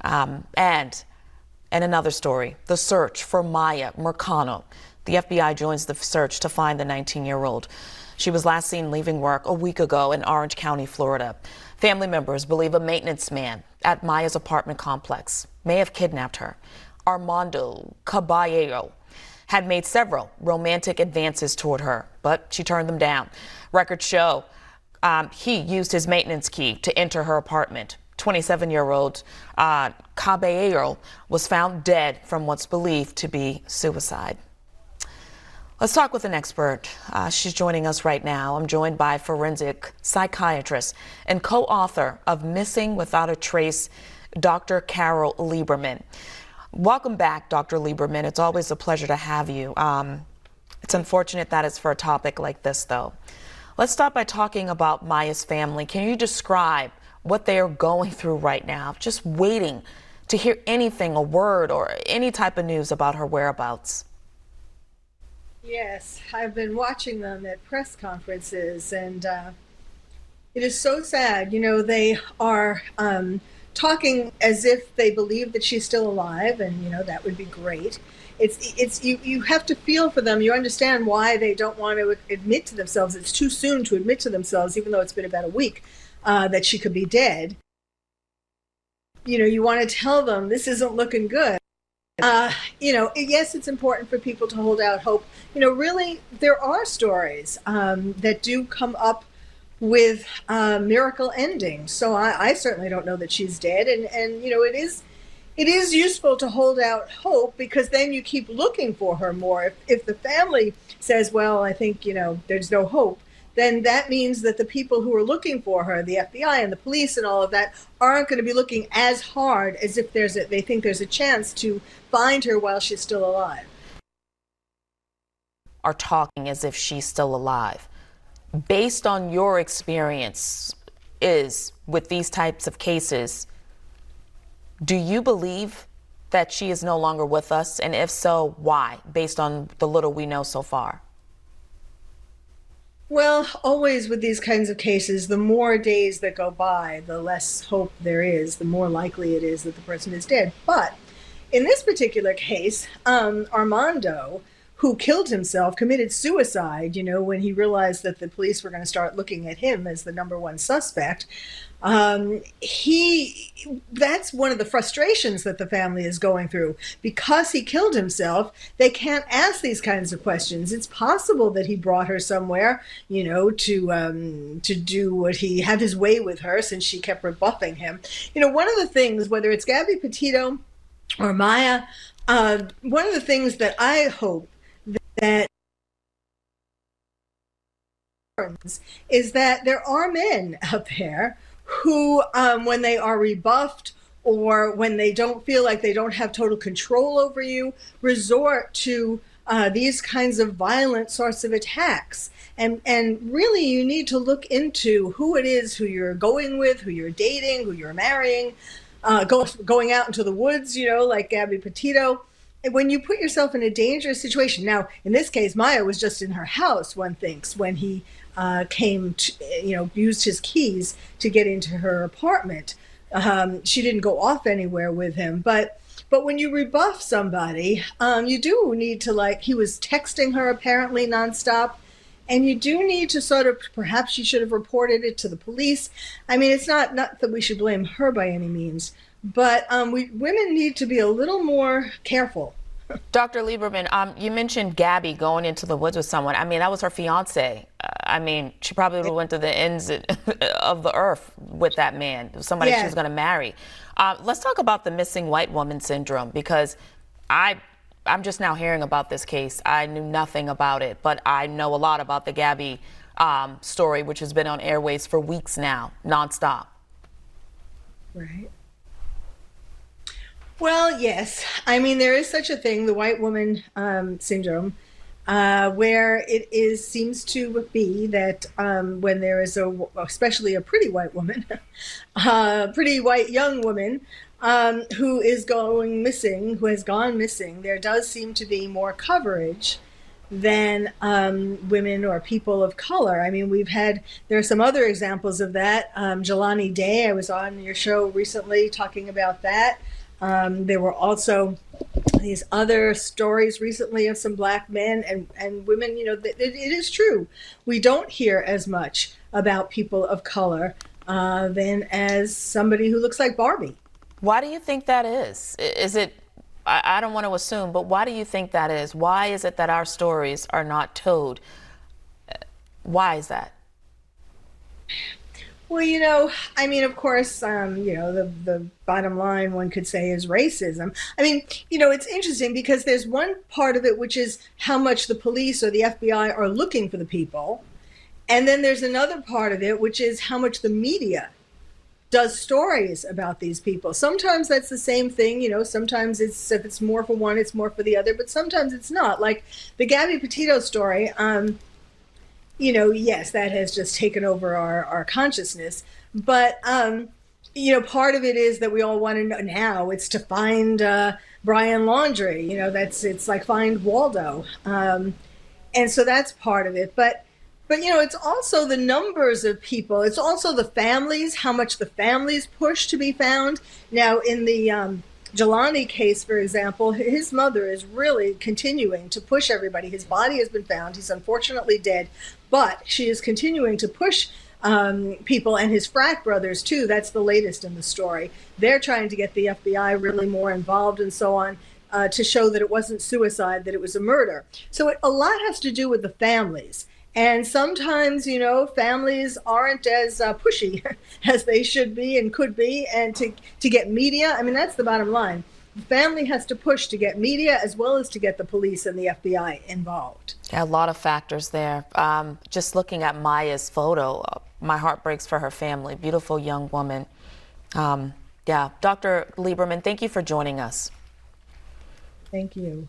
And another story, the search for Miya Marcano. The FBI joins the search to find the 19-year-old. She was last seen leaving work a week ago in Orange County, Florida. Family members believe a maintenance man at Miya's apartment complex may have kidnapped her. Armando Caballero had made several romantic advances toward her, but she turned them down. Records show he used his maintenance key to enter her apartment. 27-year-old Caballero was found dead from what's believed to be suicide. Let's talk with an expert. She's joining us right now. I'm joined by forensic psychiatrist and co-author of Missing Without a Trace, Dr. Carole Lieberman. Welcome back, Dr. Lieberman. It's always a pleasure to have you. It's unfortunate that it's for a topic like this, though. Let's start by talking about Miya's family. Can you describe what they are going through right now, just waiting to hear anything, a word or any type of news about her whereabouts? Yes, I've been watching them at press conferences, and it is so sad. You know, they are talking as if they believe that she's still alive, and you know that would be great. You have to feel for them. You understand why they don't want to admit to themselves. It's too soon to admit to themselves, even though it's been about a week, that she could be dead. You know, you want to tell them this isn't looking good. You know, yes, it's important for people to hold out hope. You know, really, there are stories that do come up with miracle endings. So I certainly don't know that she's dead. And you know, it is useful to hold out hope, because then you keep looking for her more. If the family says, well, I think, you know, there's no hope, then that means that the people who are looking for her, the FBI and the police and all of that, aren't going to be looking as hard as if they think there's a chance to find her while she's still alive. Are talking as if she's still alive. Based on your experience with these types of cases, do you believe that she is no longer with us? And if so, why, based on the little we know so far? Well, always with these kinds of cases, the more days that go by, the less hope there is, the more likely it is that the person is dead. But in this particular case, Armando, who killed himself, committed suicide, you know, when he realized that the police were going to start looking at him as the number one suspect. That's one of the frustrations that the family is going through. Because he killed himself, they can't ask these kinds of questions. It's possible that he brought her somewhere, you know, to do what he had his way with her, since she kept rebuffing him. You know, one of the things, whether it's Gabby Petito or Miya, one of the things that I hope that is that there are men out there who, when they are rebuffed or when they don't feel like they don't have total control over you, resort to these kinds of violent sorts of attacks. And really, you need to look into who it is, who you're going with, who you're dating, who you're marrying, going out into the woods, you know, like Gabby Petito. When you put yourself in a dangerous situation. Now, in this case, Miya was just in her house, one thinks, when he came to, you know, used his keys to get into her apartment. She didn't go off anywhere with him. But when you rebuff somebody, you do need to, like, he was texting her apparently nonstop. And you do need to sort of, perhaps she should have reported it to the police. I mean, it's not that we should blame her by any means, but women need to be a little more careful. Dr. Lieberman, you mentioned Gabby going into the woods with someone. I mean, that was her fiance. I mean, she probably went to the ends of the earth with that man, somebody she was going to marry. Let's talk about the missing white woman syndrome, because I'm just now hearing about this case. I knew nothing about it, but I know a lot about the Gabby story, which has been on airways for weeks now, nonstop. Right. Well, yes. I mean, there is such a thing, the white woman syndrome, where it seems to be that when there is especially a pretty white woman, pretty white young woman who is going missing, who has gone missing, there does seem to be more coverage than women or people of color. I mean, there are some other examples of that. Jelani Day, I was on your show recently talking about that. There were also these other stories recently of some black men and women. It is true. We don't hear as much about people of color than as somebody who looks like Barbie. Why do you think that is? Is it, I don't want to assume, but why do you think that is? Why is it that our stories are not told? Why is that? Well, I mean, of course, the bottom line one could say is racism. I mean, it's interesting because there's one part of it which is how much the police or the FBI are looking for the people. And then there's another part of it, which is how much the media does stories about these people. Sometimes that's the same thing, sometimes if it's more for one, it's more for the other, but sometimes it's not. Like the Gabby Petito story, yes, that has just taken over our consciousness. But, part of it is that we all want to know now it's to find Brian Laundrie, it's like find Waldo. And so that's part of it. But it's also the numbers of people. It's also the families, how much the families push to be found. Now, in the Jelani case, for example, his mother is really continuing to push everybody. His body has been found. He's unfortunately dead, but she is continuing to push people, and his frat brothers, too. That's the latest in the story. They're trying to get the FBI really more involved and so on to show that it wasn't suicide, that it was a murder. So a lot has to do with the families. And sometimes, families aren't as pushy as they should be and could be. And to get media, I mean, that's the bottom line. The family has to push to get media as well as to get the police and the FBI involved. Yeah, a lot of factors there. Just looking at Maya's photo, my heart breaks for her family. Beautiful young woman. Yeah, Dr. Lieberman, thank you for joining us. Thank you.